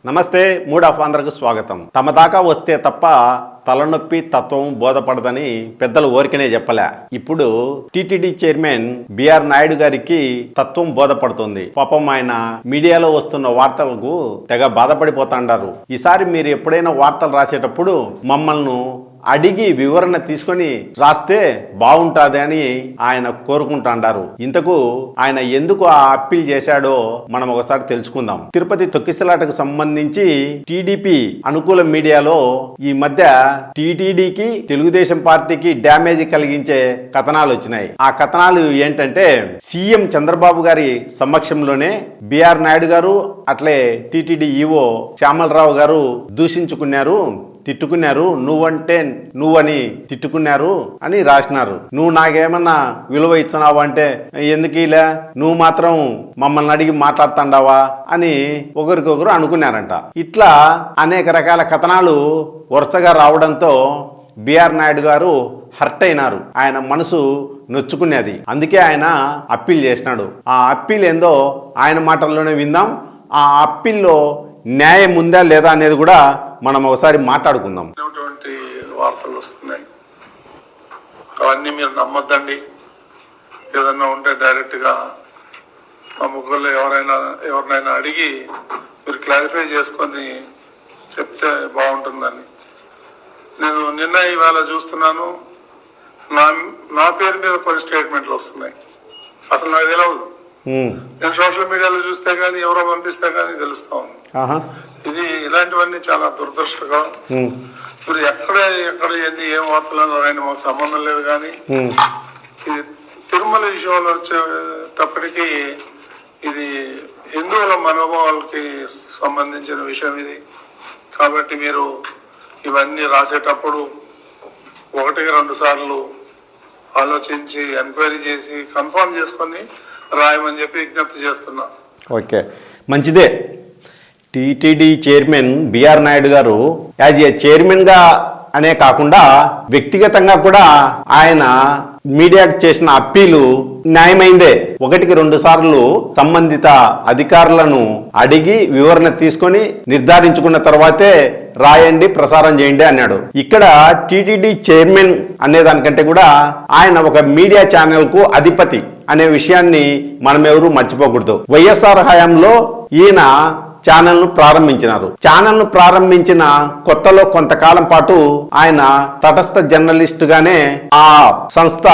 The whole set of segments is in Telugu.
నమస్తే. మూడ్ ఆఫ్ ఆంధ్రకు స్వాగతం. తమ దాకా వస్తే తప్ప తలనొప్పి తత్వం బోధపడదని పెద్దలు ఊరికనే చెప్పలే. ఇప్పుడు టీటీడీ చైర్మన్ బిఆర్ నాయుడు గారికి తత్వం బోధపడుతుంది. పాపం ఆయన మీడియాలో వస్తున్న వార్తలకు తెగ బాధపడిపోతాండారు. ఈసారి మీరు ఎప్పుడైనా వార్తలు రాసేటప్పుడు మమ్మల్ని అడిగి వివరణ తీసుకొని రాస్తే బాగుంటుంది అని ఆయన కోరుకుంటాండారు. ఇంతకు ఆయన ఎందుకు ఆ అప్పీల్ చేశాడో మనం ఒకసారి తెలుసుకుందాం. తిరుపతి తొక్కిసలాటకు సంబంధించి టీడీపీ అనుకూల మీడియాలో ఈ మధ్య టీటీడీకి తెలుగుదేశం పార్టీకి డ్యామేజ్ కలిగించే కథనాలు వచ్చినాయి. ఆ కథనాలు ఏంటంటే, సీఎం చంద్రబాబు గారి సమక్షంలోనే బిఆర్ నాయుడు గారు అట్లే టీటీడీ ఈవో శ్యామలరావు గారు దూషించుకున్నారు, తిట్టుకున్నారు, నువ్వని తిట్టుకున్నారు అని రాసినారు. నువ్వు నాకేమన్నా విలువ ఇచ్చినావు అంటే ఎందుకు ఇలా, నువ్వు మాత్రం మమ్మల్ని అడిగి మాట్లాడుతాండావా అని ఒకరికొకరు అనుకున్నారంట. ఇట్లా అనేక రకాల కథనాలు వరుసగా రావడంతో బిఆర్ నాయుడు గారు హర్ట్ అయినారు. ఆయన మనసు నొచ్చుకునేది. అందుకే ఆయన అప్పీల్ చేసినాడు. ఆ అప్పీల్ ఏందో ఆయన మాటల్లోనే విందాం. ఆ అప్పీల్లో న్యాయం ఉందా లేదా అనేది కూడా మనం ఒకసారి మాట్లాడుకుందాం. వార్తలు వస్తున్నాయి, అవన్నీ మీరు నమ్మొద్దండి. ఏదన్నా ఉంటే డైరెక్ట్గా మా ముగ్గురు ఎవరినైనా అడిగి మీరు క్లారిఫై చేసుకొని చెప్తే బాగుంటుందని. నేను నిన్న ఇవాళ చూస్తున్నాను, నా పేరు మీద కొన్ని స్టేట్మెంట్లు వస్తున్నాయి. అసలు నాకు తెలియదు. నేను సోషల్ మీడియాలో చూస్తే గానీ, ఎవరో పంపిస్తే గానీ తెలుస్తా ఉంది. ఇది ఇలాంటివన్నీ చాలా దురదృష్టకరం. ఇప్పుడు ఎక్కడ ఎన్ని ఏం వార్తలు ఆయన మాకు సంబంధం లేదు. కానీ ఇది తిరుమల విషయంలో వచ్చేటప్పటికీ ఇది హిందువుల మనోభావాలకి సంబంధించిన విషయం ఇది. కాబట్టి మీరు ఇవన్నీ రాసేటప్పుడు 1-2 సార్లు ఆలోచించి ఎంక్వైరీ చేసి కన్ఫర్మ్ చేసుకొని రాయమని చెప్పి విజ్ఞప్తి చేస్తున్నా. ఓకే, మంచిదే. టీటీడీ చైర్మన్ బిఆర్ నాయుడు గారు యాజ్ ఏ చైర్మన్గా అనే కాకుండా వ్యక్తిగతంగా కూడా ఆయన మీడియాకు చేసిన అప్పీలు న్యాయమైందే. 1-2 సార్లు సంబంధిత అధికారులను అడిగి వివరణ తీసుకొని నిర్ధారించుకున్న తర్వాతే రాయండి, ప్రసారం చేయండి అన్నాడు. ఇక్కడ టీటీడీ చైర్మన్ అనేదానికంటే కూడా ఆయన ఒక మీడియా ఛానల్ కు అధిపతి అనే విషయాన్ని మనం ఎవరు మర్చిపోకూడదు. వైఎస్ఆర్ హయాంలో ఈయన ఛానల్ను ప్రారంభించినారు. ఛానల్ను ప్రారంభించిన కొత్తలో కొంతకాలం పాటు ఆయన తటస్థ జర్నలిస్ట్ గానే ఆ సంస్థ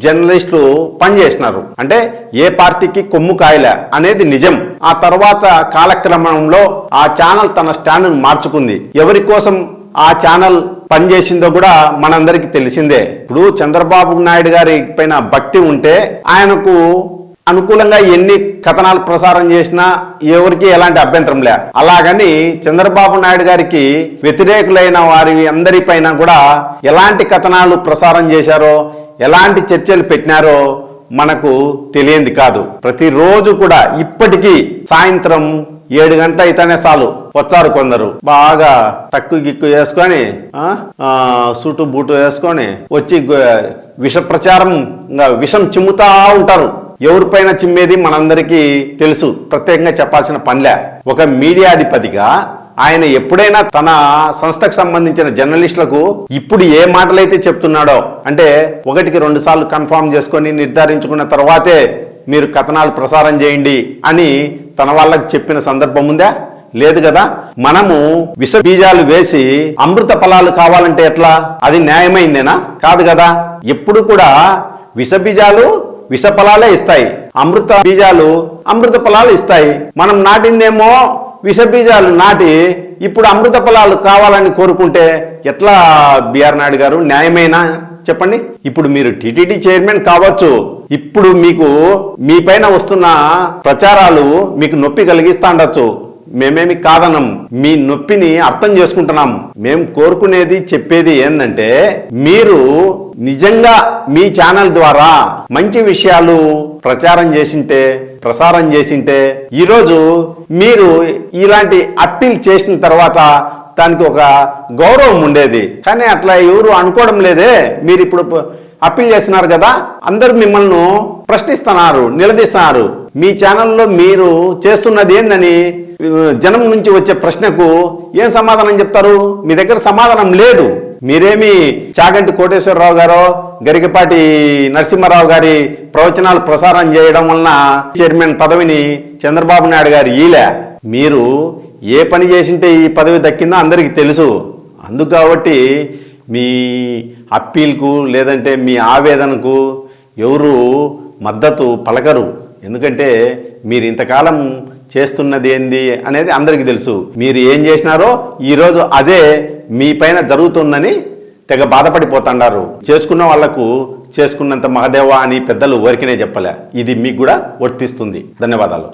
జర్నలిస్టులు పనిచేసినారు. అంటే ఏ పార్టీకి కొమ్ము కాయలే అనేది నిజం. ఆ తర్వాత కాలక్రమంలో ఆ ఛానల్ తన స్టాండ్ను మార్చుకుంది. ఎవరి కోసం ఆ ఛానల్ పనిచేసిందో కూడా మనందరికీ తెలిసిందే. ఇప్పుడు చంద్రబాబు నాయుడు గారి పైన భక్తి ఉంటే ఆయనకు అనుకూలంగా ఎన్ని కథనాలు ప్రసారం చేసినా ఎవరికి ఎలాంటి అభ్యంతరం లే. అలాగని చంద్రబాబు నాయుడు గారికి వ్యతిరేకులైన వారి అందరిపైన కూడా ఎలాంటి కథనాలు ప్రసారం చేశారో, ఎలాంటి చర్చలు పెట్టినారో మనకు తెలియంది కాదు. ప్రతిరోజు కూడా ఇప్పటికీ సాయంత్రం 7 గంటల అయితేనే చాలు వచ్చారు కొందరు, బాగా టక్కు గిక్కు వేసుకొని సూటు బూటు వేసుకొని వచ్చి విష ప్రచారం విషం చిమ్ముతా ఉంటారు. ఎవరిపైన చిమ్మేది మనందరికీ తెలుసు, ప్రత్యేకంగా చెప్పాల్సిన పనిలే. ఒక మీడియా అధిపతిగా ఆయన ఎప్పుడైనా తన సంస్థకు సంబంధించిన జర్నలిస్టులకు ఇప్పుడు ఏ మాటలైతే చెప్తున్నాడో, అంటే 1-2 సార్లు కన్ఫర్మ్ చేసుకొని నిర్ధారించుకున్న తర్వాతే మీరు కథనాలు ప్రసారం చేయండి అని తన వాళ్ళకి చెప్పిన సందర్భం ఉందా? లేదు కదా. మనము విష బీజాలు వేసి అమృత ఫలాలు కావాలంటే ఎట్లా? అది న్యాయమైందేనా? కాదు కదా. ఎప్పుడు కూడా విష బీజాలు విష ఫలాలే ఇస్తాయి, అమృత బీజాలు అమృత ఫలాలు ఇస్తాయి. మనం నాటిందేమో విష బీజాలు నాటి ఇప్పుడు అమృత ఫలాలు కావాలని కోరుకుంటే ఎట్లా బిఆర్ నాయుడు గారు? న్యాయమేనా చెప్పండి. ఇప్పుడు మీరు టీటీడీ చైర్మన్ కావచ్చు, ఇప్పుడు మీకు మీ పైన వస్తున్న ప్రచారాలు మీకు నొప్పి కలిగిస్తా ఉండొచ్చు. మేమేమి కాదనం, మీ నొప్పిని అర్థం చేసుకుంటున్నాం. మేము కోరుకునేది చెప్పేది ఏంటంటే, మీరు నిజంగా మీ ఛానల్ ద్వారా మంచి విషయాలు ప్రచారం ప్రసారం చేసింటే ఈరోజు మీరు ఇలాంటి అప్పీల్ చేసిన తర్వాత దానికి ఒక గౌరవం ఉండేది. కానీ అట్లా ఎవరు అనుకోవడం లేదే. మీరు ఇప్పుడు అప్పీల్ చేస్తున్నారు కదా, అందరూ మిమ్మల్ని ప్రశ్నిస్తున్నారు, నిలదీస్తున్నారు. మీ ఛానల్లో మీరు చేస్తున్నది ఏందని జనం నుంచి వచ్చే ప్రశ్నకు ఏం సమాధానం చెప్తారు? మీ దగ్గర సమాధానం లేదు. మీరేమి చాగంటి కోటేశ్వరరావు గారో గరికపాటి నరసింహారావు గారి ప్రవచనాలు ప్రసారం చేయడం వలన చైర్మన్ పదవిని చంద్రబాబు నాయుడు గారు ఈలే. మీరు ఏ పని చేసింటే ఈ పదవి దక్కిందో అందరికీ తెలుసు. అందుకు కాబట్టి మీ అప్పీల్కు లేదంటే మీ ఆవేదనకు ఎవరు మద్దతు పలకరు. ఎందుకంటే మీరు ఇంతకాలం చేస్తున్నది ఏంది అనేది అందరికీ తెలుసు. మీరు ఏం చేసినారో ఈరోజు అదే మీ పైన జరుగుతుందని తెగ బాధపడిపోతున్నారు. చేసుకున్న వాళ్లకు చేసుకున్నంత మహదేవా అని పెద్దలు ఊరికనే చెప్పలే. ఇది మీకు కూడా వర్తిస్తుంది. ధన్యవాదాలు.